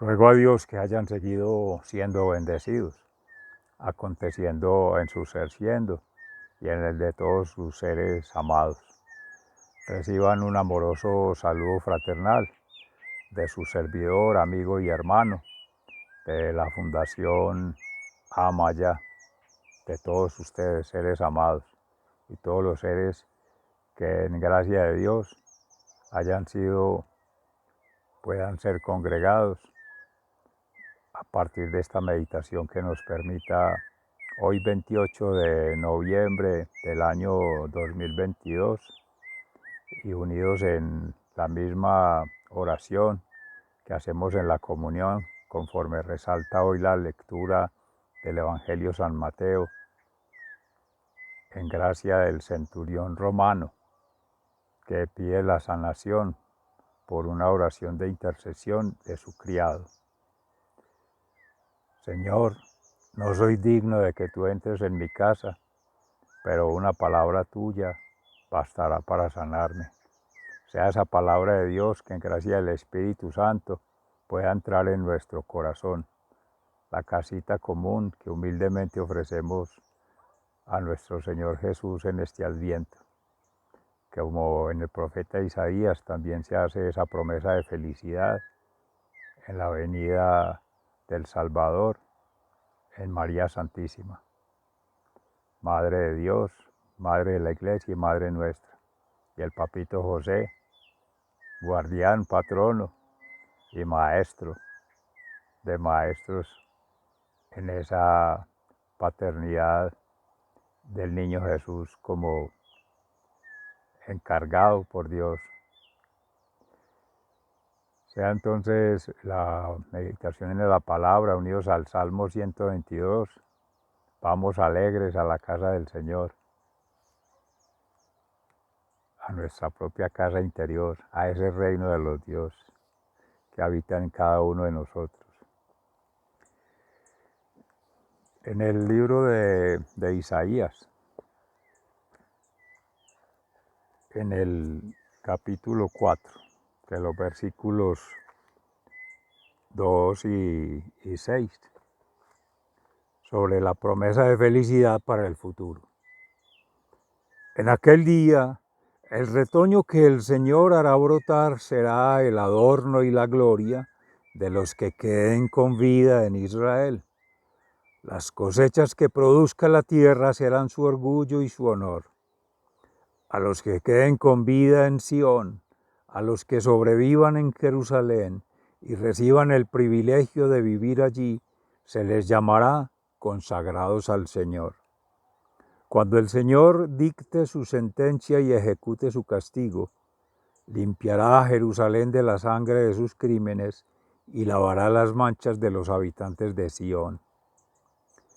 Ruego a Dios que hayan seguido siendo bendecidos, aconteciendo en su ser siendo y en el de todos sus seres amados. Reciban un amoroso saludo fraternal de su servidor, amigo y hermano de la Fundación Amaya, de todos ustedes, seres amados, y todos los seres que en gracia de Dios puedan ser congregados a partir de esta meditación que nos permita hoy 28 de noviembre del año 2022 y unidos en la misma oración que hacemos en la comunión conforme resalta hoy la lectura del Evangelio San Mateo en gracia del centurión romano que pide la sanación por una oración de intercesión de su criado. Señor, no soy digno de que tú entres en mi casa, pero una palabra tuya bastará para sanarme. Sea esa palabra de Dios que en gracia del Espíritu Santo pueda entrar en nuestro corazón, la casita común que humildemente ofrecemos a nuestro Señor Jesús en este Adviento, que como en el profeta Isaías también se hace esa promesa de felicidad en la venida del Salvador en María Santísima, Madre de Dios, Madre de la Iglesia y Madre nuestra, y el Papito José, guardián, patrono y maestro de maestros en esa paternidad del niño Jesús como encargado por Dios. Sea entonces la meditación en la palabra unidos al Salmo 122. Vamos alegres a la casa del Señor, a nuestra propia casa interior, a ese reino de los dioses que habita en cada uno de nosotros. En el libro de Isaías, en el capítulo 4, de los versículos 2 y 6, sobre la promesa de felicidad para el futuro. En aquel día, el retoño que el Señor hará brotar será el adorno y la gloria de los que queden con vida en Israel. Las cosechas que produzca la tierra serán su orgullo y su honor. A los que queden con vida en Sión, a los que sobrevivan en Jerusalén y reciban el privilegio de vivir allí, se les llamará consagrados al Señor. Cuando el Señor dicte su sentencia y ejecute su castigo, limpiará a Jerusalén de la sangre de sus crímenes y lavará las manchas de los habitantes de Sión.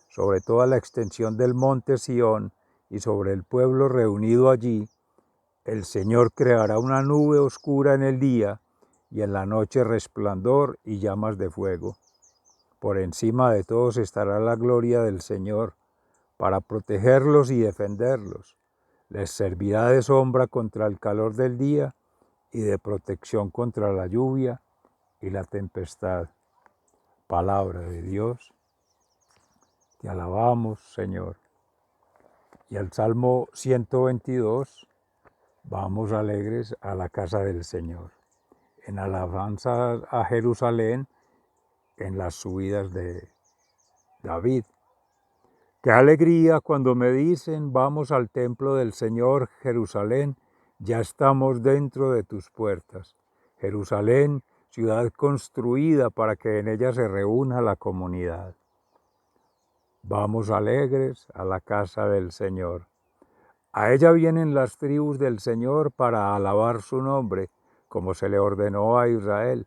Sobre toda la extensión del monte Sión y sobre el pueblo reunido allí, el Señor creará una nube oscura en el día y en la noche resplandor y llamas de fuego. Por encima de todos estará la gloria del Señor, para protegerlos y defenderlos. Les servirá de sombra contra el calor del día y de protección contra la lluvia y la tempestad. Palabra de Dios. Te alabamos, Señor. Y el Salmo 122, vamos alegres a la casa del Señor, en alabanza a Jerusalén, en las subidas de David. Qué alegría cuando me dicen, vamos al templo del Señor, Jerusalén, ya estamos dentro de tus puertas. Jerusalén, ciudad construida para que en ella se reúna la comunidad. Vamos alegres a la casa del Señor. A ella vienen las tribus del Señor para alabar su nombre, como se le ordenó a Israel.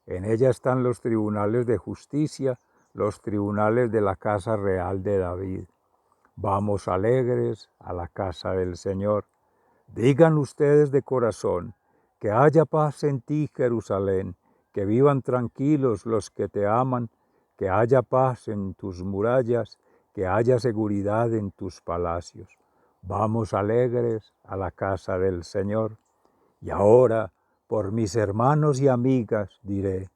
En ella están los tribunales de justicia, los tribunales de la casa real de David. Vamos alegres a la casa del Señor. Digan ustedes de corazón, que haya paz en ti, Jerusalén, que vivan tranquilos los que te aman, que haya paz en tus murallas, que haya seguridad en tus palacios. Vamos alegres a la casa del Señor. Y ahora, por mis hermanos y amigas, diré,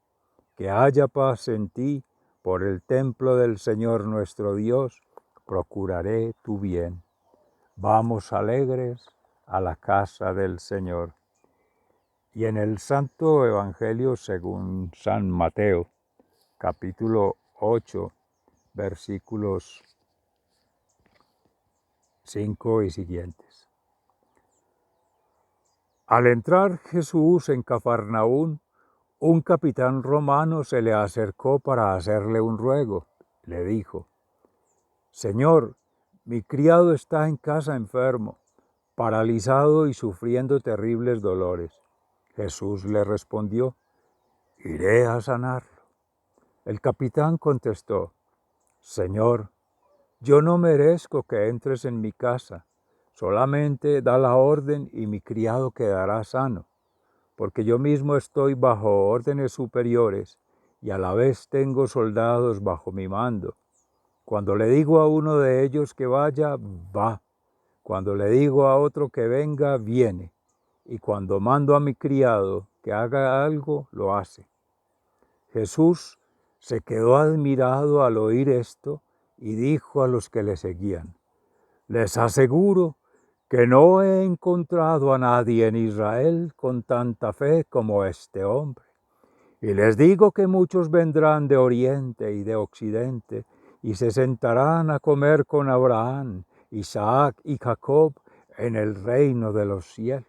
que haya paz en ti, por el templo del Señor nuestro Dios, procuraré tu bien. Vamos alegres a la casa del Señor. Y en el Santo Evangelio según San Mateo, capítulo 8, versículos 5 y siguientes. Al entrar Jesús en Cafarnaún, un capitán romano se le acercó para hacerle un ruego. Le dijo: Señor, mi criado está en casa enfermo, paralizado y sufriendo terribles dolores. Jesús le respondió: iré a sanarlo. El capitán contestó: Señor, yo no merezco que entres en mi casa, solamente da la orden y mi criado quedará sano, porque yo mismo estoy bajo órdenes superiores y a la vez tengo soldados bajo mi mando. Cuando le digo a uno de ellos que vaya, va. Cuando le digo a otro que venga, viene. Y cuando mando a mi criado que haga algo, lo hace. Jesús se quedó admirado al oír esto y dijo a los que le seguían: les aseguro que no he encontrado a nadie en Israel con tanta fe como este hombre. Y les digo que muchos vendrán de oriente y de occidente y se sentarán a comer con Abraham, Isaac y Jacob en el reino de los cielos.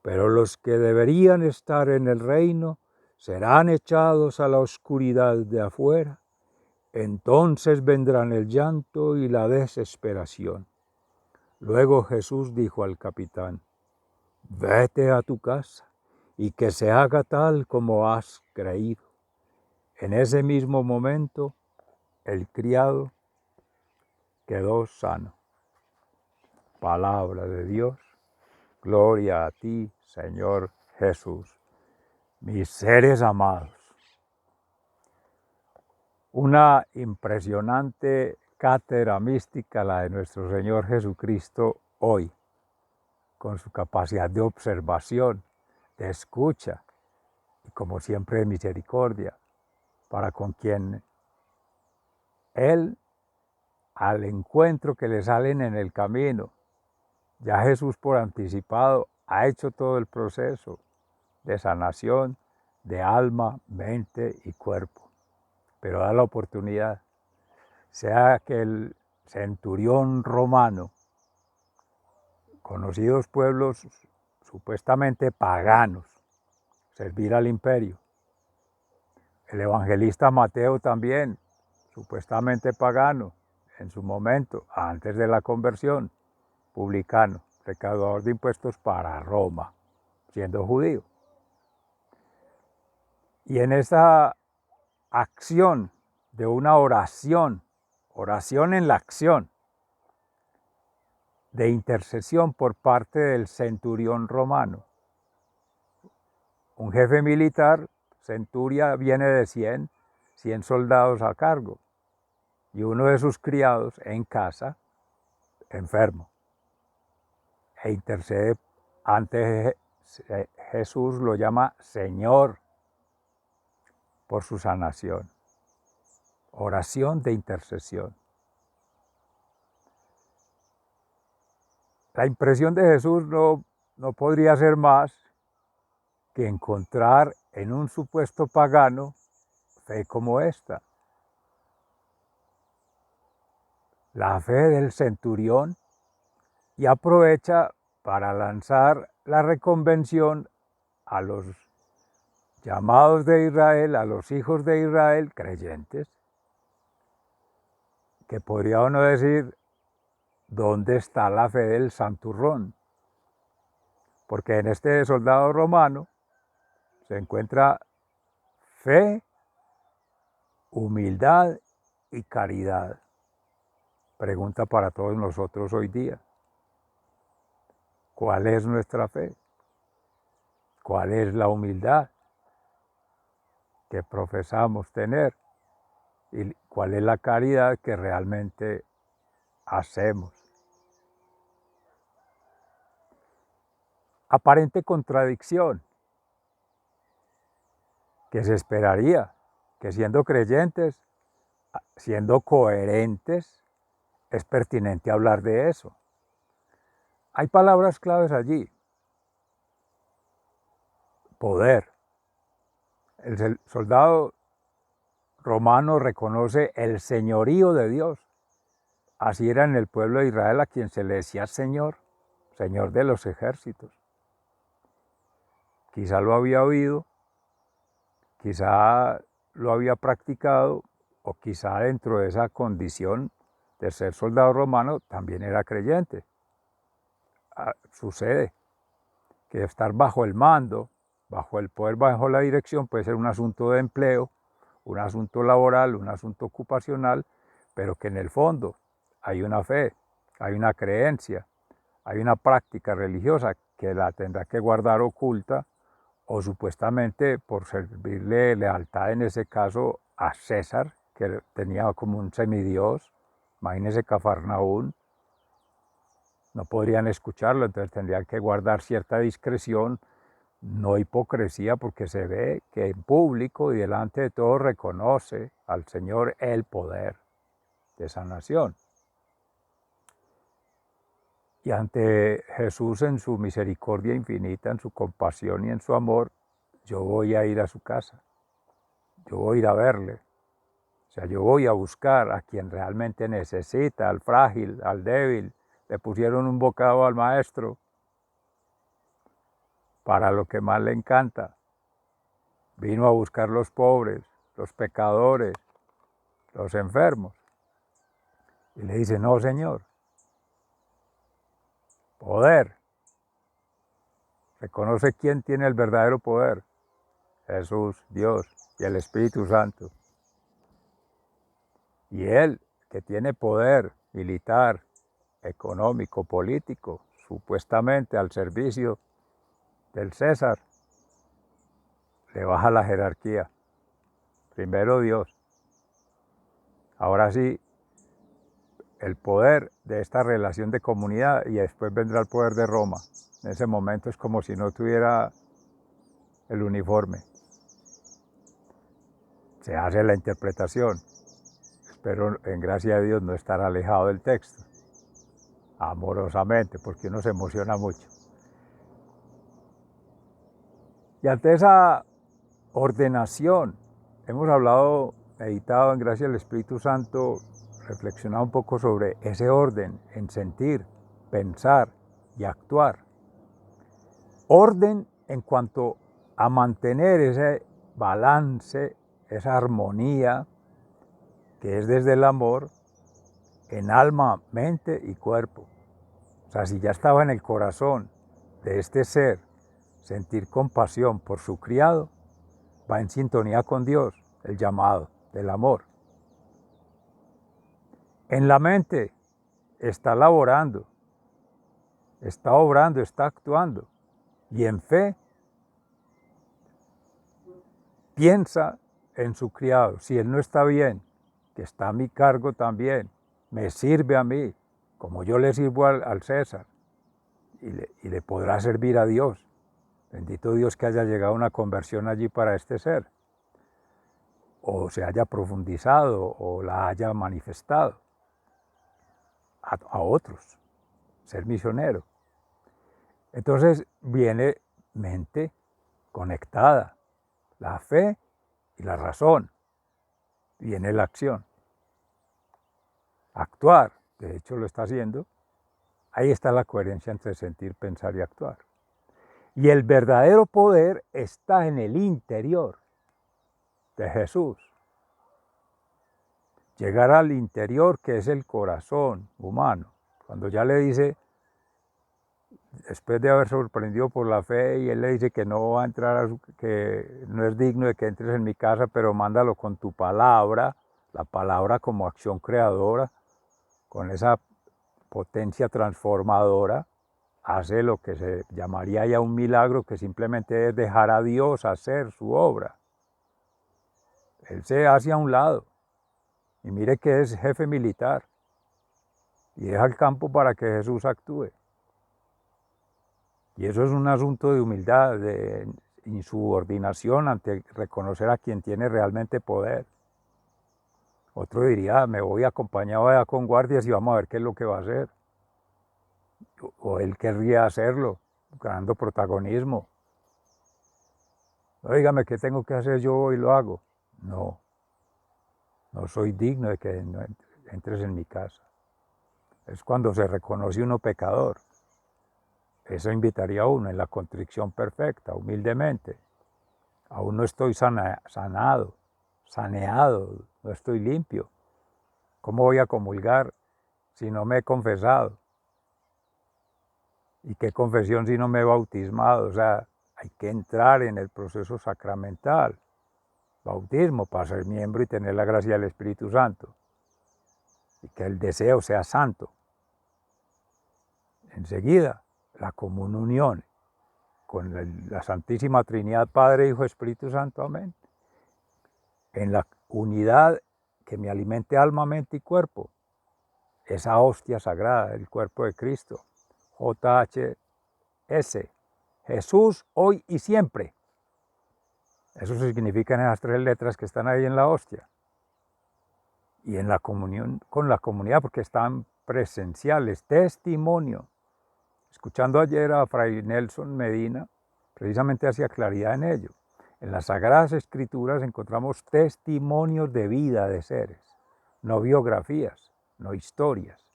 Pero los que deberían estar en el reino serán echados a la oscuridad de afuera. Entonces vendrán el llanto y la desesperación. Luego Jesús dijo al capitán: vete a tu casa y que se haga tal como has creído. En ese mismo momento, el criado quedó sano. Palabra de Dios. Gloria a ti, Señor Jesús. Mis seres amados. Una impresionante cátedra mística la de nuestro Señor Jesucristo hoy, con su capacidad de observación, de escucha y como siempre de misericordia para con quien Él, al encuentro que le salen en el camino. Ya Jesús por anticipado ha hecho todo el proceso de sanación de alma, mente y cuerpo, pero da la oportunidad, sea que el centurión romano, conocidos pueblos supuestamente paganos, servir al imperio, el evangelista Mateo también, supuestamente pagano, en su momento, antes de la conversión, publicano, recaudador de impuestos para Roma, siendo judío. Y en esa acción de una oración en la acción, de intercesión por parte del centurión romano, un jefe militar, centuria viene de 100 soldados a cargo, y uno de sus criados en casa, enfermo, e intercede ante Jesús, lo llama Señor por su sanación. Oración de intercesión. La impresión de Jesús no podría ser más que encontrar en un supuesto pagano fe como esta. La fe del centurión, y aprovecha para lanzar la reconvención a los llamados de Israel, a los hijos de Israel creyentes, que podría uno decir: ¿dónde está la fe del santurrón? Porque en este soldado romano se encuentra fe, humildad y caridad. Pregunta para todos nosotros hoy día: ¿cuál es nuestra fe? ¿Cuál es la humildad que profesamos tener? ¿Y cuál es la caridad que realmente hacemos? Aparente contradicción que se esperaría que siendo creyentes, siendo coherentes, es pertinente hablar de eso. Hay palabras claves allí. Poder. El soldado romano reconoce el señorío de Dios. Así era en el pueblo de Israel a quien se le decía Señor, Señor de los ejércitos. Quizá lo había oído, quizá lo había practicado, o quizá dentro de esa condición de ser soldado romano también era creyente. Sucede que estar bajo el mando, bajo el poder, bajo la dirección, puede ser un asunto de empleo, un asunto laboral, un asunto ocupacional, pero que en el fondo hay una fe, hay una creencia, hay una práctica religiosa que la tendrá que guardar oculta o supuestamente por servirle lealtad, en ese caso, a César, que tenía como un semidios. Imagínense Cafarnaún, no podrían escucharlo, entonces tendrían que guardar cierta discreción, no hipocresía, porque se ve que en público y delante de todos reconoce al Señor el poder de esa nación. Y ante Jesús en su misericordia infinita, en su compasión y en su amor, yo voy a ir a su casa, yo voy a ir a verle. O sea, yo voy a buscar a quien realmente necesita, al frágil, al débil. Le pusieron un bocado al maestro para lo que más le encanta. Vino a buscar los pobres, los pecadores, los enfermos. Y le dice, no, Señor, poder. Reconoce quién tiene el verdadero poder. Jesús, Dios y el Espíritu Santo. Y Él, que tiene poder militar, económico, político, supuestamente al servicio del César, le baja la jerarquía. Primero Dios. Ahora sí, el poder de esta relación de comunidad, y después vendrá el poder de Roma. En ese momento es como si no tuviera el uniforme. Se hace la interpretación. Espero en gracia de Dios no estar alejado del texto, amorosamente, porque uno se emociona mucho. Y ante esa ordenación, hemos hablado, meditado en gracia del Espíritu Santo, reflexionado un poco sobre ese orden en sentir, pensar y actuar. Orden en cuanto a mantener ese balance, esa armonía que es desde el amor en alma, mente y cuerpo. O sea, si ya estaba en el corazón de este ser sentir compasión por su criado, va en sintonía con Dios, el llamado del amor. En la mente está laborando, está obrando, está actuando. Y en fe piensa en su criado. Si él no está bien, que está a mi cargo también, me sirve a mí, como yo le sirvo al César, y le podrá servir a Dios. Bendito Dios que haya llegado una conversión allí para este ser, o se haya profundizado, o la haya manifestado a otros, ser misionero. Entonces viene mente conectada, la fe y la razón, viene la acción. Actuar, de hecho lo está haciendo, ahí está la coherencia entre sentir, pensar y actuar. Y el verdadero poder está en el interior de Jesús. Llegar al interior, que es el corazón humano. Cuando ya le dice, después de haber sorprendido por la fe, y él le dice que no va a entrar, que no es digno de que entres en mi casa, pero mándalo con tu palabra, la palabra como acción creadora, con esa potencia transformadora, hace lo que se llamaría ya un milagro, que simplemente es dejar a Dios hacer su obra. Él se hace a un lado, y mire que es jefe militar, y deja el campo para que Jesús actúe. Y eso es un asunto de humildad, de insubordinación ante reconocer a quien tiene realmente poder. Otro diría, me voy acompañado allá con guardias y vamos a ver qué es lo que va a hacer. O él querría hacerlo, ganando protagonismo. Óigame, ¿qué tengo que hacer? Yo voy y lo hago. No, no soy digno de que entres en mi casa. Es cuando se reconoce uno pecador. Eso invitaría a uno en la contrición perfecta, humildemente. Aún no estoy sanado, saneado, no estoy limpio. ¿Cómo voy a comulgar si no me he confesado? ¿Y qué confesión si no me he bautismado? O sea, hay que entrar en el proceso sacramental, bautismo, para ser miembro y tener la gracia del Espíritu Santo. Y que el deseo sea santo. Enseguida, la comunión con la Santísima Trinidad, Padre, Hijo, Espíritu Santo, amén. En la unidad que me alimente alma, mente y cuerpo. Esa hostia sagrada, el cuerpo de Cristo. JHS. Jesús, hoy y siempre. Eso significan esas tres letras que están ahí en la hostia. Y en la comunión con la comunidad, porque están presenciales, testimonio. Escuchando ayer a Fray Nelson Medina, precisamente hacía claridad en ello. En las Sagradas Escrituras encontramos testimonios de vida de seres, no biografías, no historias.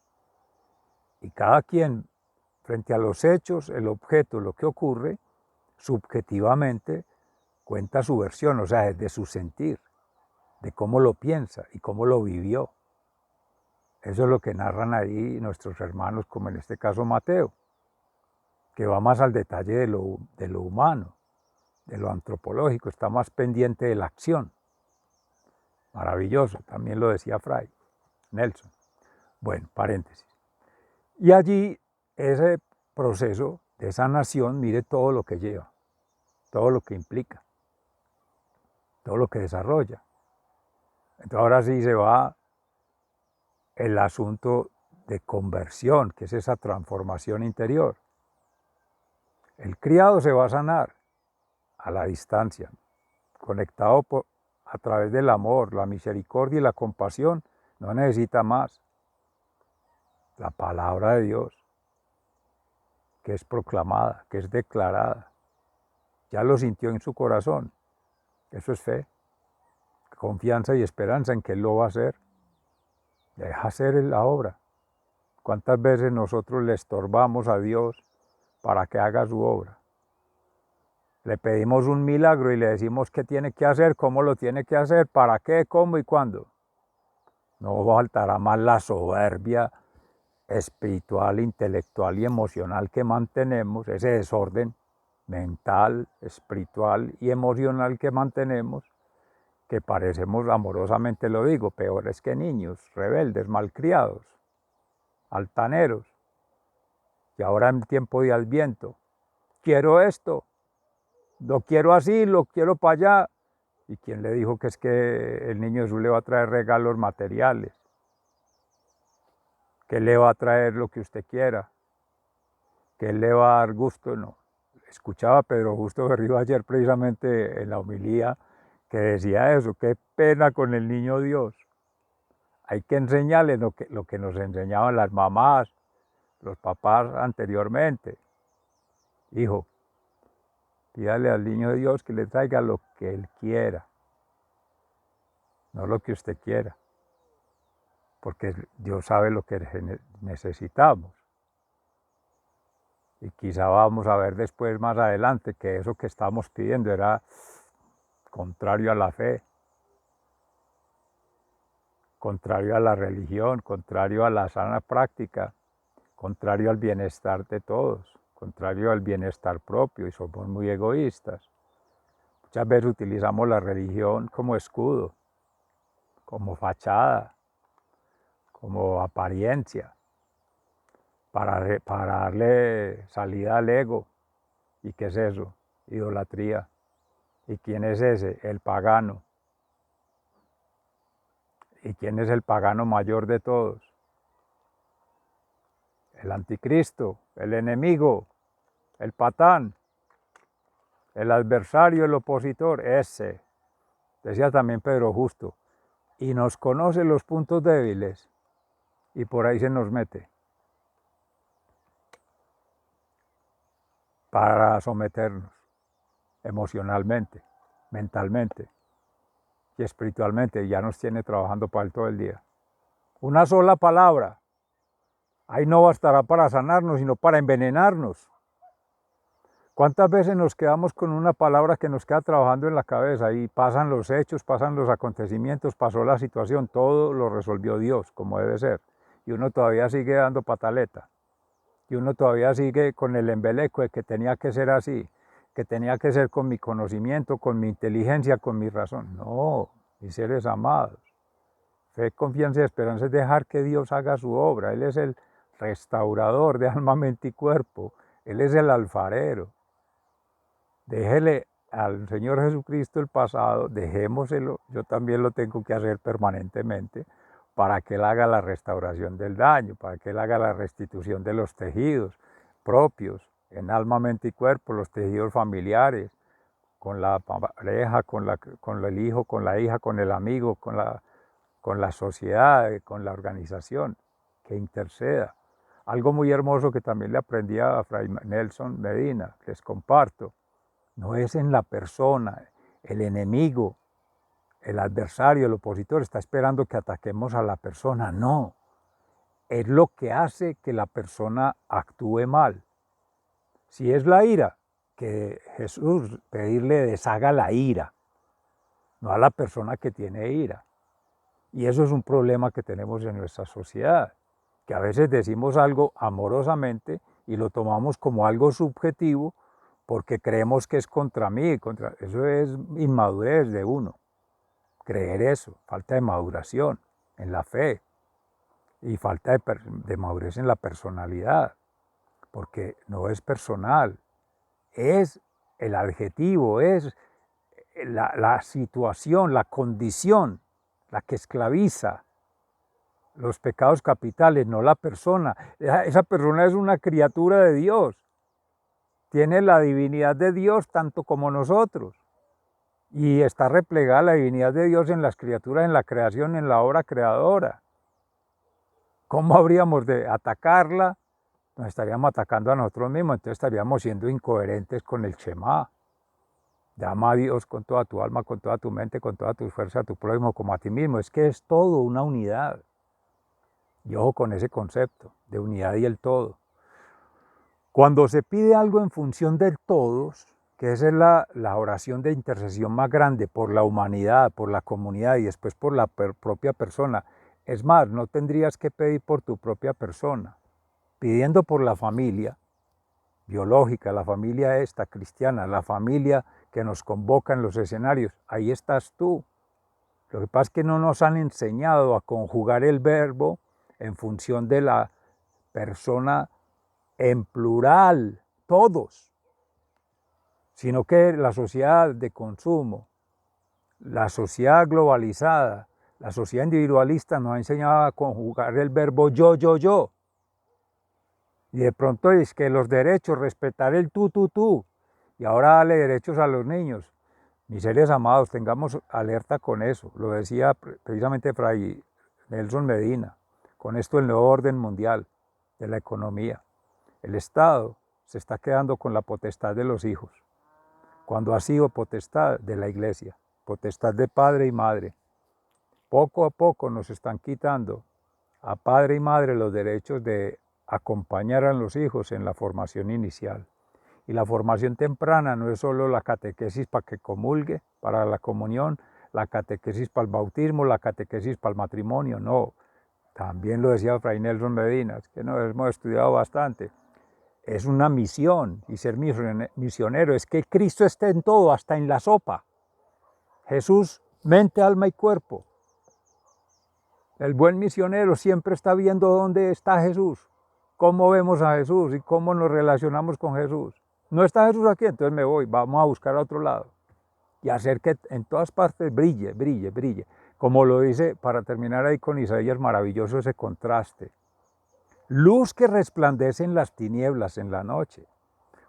Y cada quien, frente a los hechos, el objeto, lo que ocurre, subjetivamente cuenta su versión, o sea, desde su sentir, de cómo lo piensa y cómo lo vivió. Eso es lo que narran ahí nuestros hermanos, como en este caso Mateo, que va más al detalle de lo humano, de lo antropológico, está más pendiente de la acción. Maravilloso, también lo decía Fray Nelson. Bueno, paréntesis. Y allí ese proceso de sanación, mire todo lo que lleva, todo lo que implica, todo lo que desarrolla. Entonces ahora sí se va el asunto de conversión, que es esa transformación interior. El criado se va a sanar a la distancia, conectado a través del amor, la misericordia y la compasión, no necesita más. La palabra de Dios, que es proclamada, que es declarada, ya lo sintió en su corazón. Eso es fe, confianza y esperanza en que Él lo va a hacer. Deja hacer la obra. ¿Cuántas veces nosotros le estorbamos a Dios para que haga su obra? Le pedimos un milagro y le decimos qué tiene que hacer, cómo lo tiene que hacer, para qué, cómo y cuándo. No faltará más la soberbia espiritual, intelectual y emocional que mantenemos, ese desorden mental, espiritual y emocional que mantenemos, que parecemos, amorosamente lo digo, peores que niños, rebeldes, malcriados, altaneros. Y ahora en tiempo de Adviento, quiero esto, lo quiero así, lo quiero para allá. ¿Y quién le dijo que es que el niño Jesús le va a traer regalos materiales? Que le va a traer lo que usted quiera, que él le va a dar gusto, no. Escuchaba a Pedro Justo Berrío ayer precisamente en la homilía que decía eso, qué pena con el niño Dios. Hay que enseñarle lo que nos enseñaban las mamás, los papás anteriormente. Hijo, pídale al niño Dios que le traiga lo que él quiera, no lo que usted quiera, porque Dios sabe lo que necesitamos. Y quizá vamos a ver después, más adelante, que eso que estamos pidiendo era contrario a la fe, contrario a la religión, contrario a la sana práctica, contrario al bienestar de todos, contrario al bienestar propio, y somos muy egoístas. Muchas veces utilizamos la religión como escudo, como fachada, como apariencia, para darle salida al ego. ¿Y qué es eso? Idolatría. ¿Y quién es ese? El pagano. ¿Y quién es el pagano mayor de todos? El anticristo, el enemigo, el patán, el adversario, el opositor, ese, decía también Pedro Justo, y nos conoce los puntos débiles y por ahí se nos mete para someternos emocionalmente, mentalmente y espiritualmente. Ya nos tiene trabajando para él todo el día. Una sola palabra, ahí no bastará para sanarnos, sino para envenenarnos. ¿Cuántas veces nos quedamos con una palabra que nos queda trabajando en la cabeza y pasan los hechos, pasan los acontecimientos, pasó la situación, todo lo resolvió Dios como debe ser? Y uno todavía sigue dando pataleta. Y uno todavía sigue con el embeleco de que tenía que ser así, que tenía que ser con mi conocimiento, con mi inteligencia, con mi razón. No, mis seres amados. Fe, confianza y esperanza es dejar que Dios haga su obra. Él es el restaurador de alma, mente y cuerpo. Él es el alfarero. Déjele al Señor Jesucristo el pasado, dejémoselo, yo también lo tengo que hacer permanentemente, para que Él haga la restauración del daño, para que Él haga la restitución de los tejidos propios, en alma, mente y cuerpo, los tejidos familiares, con la pareja, con el hijo, con la hija, con el amigo, con la sociedad, con la organización, que interceda. Algo muy hermoso que también le aprendí a Fray Nelson Medina, les comparto. No es en la persona, el enemigo, el adversario, el opositor está esperando que ataquemos a la persona, no. Es lo que hace que la persona actúe mal. Si es la ira, que Jesús pedirle deshaga la ira, no a la persona que tiene ira. Y eso es un problema que tenemos en nuestra sociedad, que a veces decimos algo amorosamente y lo tomamos como algo subjetivo porque creemos que es contra mí, eso es inmadurez de uno, creer eso, falta de maduración en la fe y falta de madurez en la personalidad, porque no es personal, es el adjetivo, es la situación, la condición, la que esclaviza. Los pecados capitales, no la persona. Esa persona es una criatura de Dios. Tiene la divinidad de Dios tanto como nosotros. Y está replegada la divinidad de Dios en las criaturas, en la creación, en la obra creadora. ¿Cómo habríamos de atacarla? Nos estaríamos atacando a nosotros mismos, entonces estaríamos siendo incoherentes con el Shema. Llama a Dios con toda tu alma, con toda tu mente, con toda tu fuerza, a tu prójimo como a ti mismo. Es que es todo una unidad. Y ojo con ese concepto de unidad y el todo. Cuando se pide algo en función del todos, que esa es la oración de intercesión más grande por la humanidad, por la comunidad y después por la propia persona. Es más, no tendrías que pedir por tu propia persona. Pidiendo por la familia biológica, la familia esta cristiana, la familia que nos convoca en los escenarios, ahí estás tú. Lo que pasa es que no nos han enseñado a conjugar el verbo en función de la persona en plural, todos, sino que la sociedad de consumo, la sociedad globalizada, la sociedad individualista nos ha enseñado a conjugar el verbo yo. Y de pronto es que los derechos, respetar el tú. Y ahora darle derechos a los niños. Mis seres amados, tengamos alerta con eso. Lo decía precisamente Fray Nelson Medina. Con esto el nuevo orden mundial de la economía. El Estado se está quedando con la potestad de los hijos, cuando ha sido potestad de la Iglesia, potestad de padre y madre. Poco a poco nos están quitando a padre y madre los derechos de acompañar a los hijos en la formación inicial. Y la formación temprana no es solo la catequesis para que comulgue, para la comunión, la catequesis para el bautismo, la catequesis para el matrimonio, no. También lo decía Fray Nelson Medina, que no hemos estudiado bastante. Es una misión, y ser misionero es que Cristo esté en todo, hasta en la sopa. Jesús, mente, alma y cuerpo. El buen misionero siempre está viendo dónde está Jesús, cómo vemos a Jesús y cómo nos relacionamos con Jesús. No está Jesús aquí, entonces me voy, vamos a buscar a otro lado. Y hacer que en todas partes brille. Como lo dice, para terminar ahí con Isaías, maravilloso ese contraste. Luz que resplandece en las tinieblas, en la noche.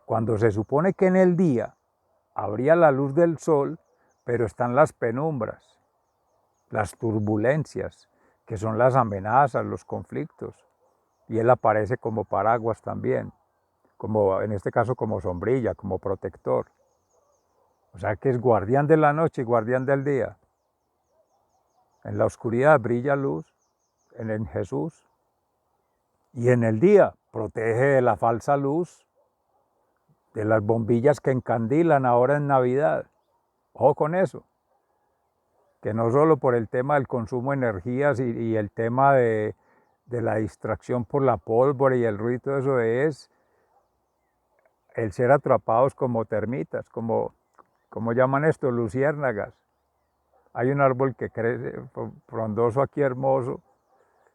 Cuando se supone que en el día habría la luz del sol, pero están las penumbras, las turbulencias, que son las amenazas, los conflictos. Y él aparece como paraguas también, como en este caso como sombrilla, como protector. O sea que es guardián de la noche y guardián del día. En la oscuridad brilla luz, en Jesús. Y en el día protege de la falsa luz, de las bombillas que encandilan ahora en Navidad. Ojo con eso, que no solo por el tema del consumo de energías y el tema de la distracción por la pólvora y el ruido, todo eso es el ser atrapados como termitas, como llaman esto, luciérnagas. Hay un árbol que crece frondoso aquí hermoso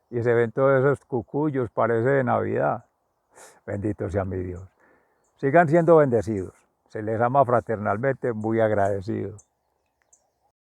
y se ven todos esos cucuyos, parece de Navidad. Bendito sea mi Dios. Sigan siendo bendecidos. Se les ama fraternalmente, muy agradecido.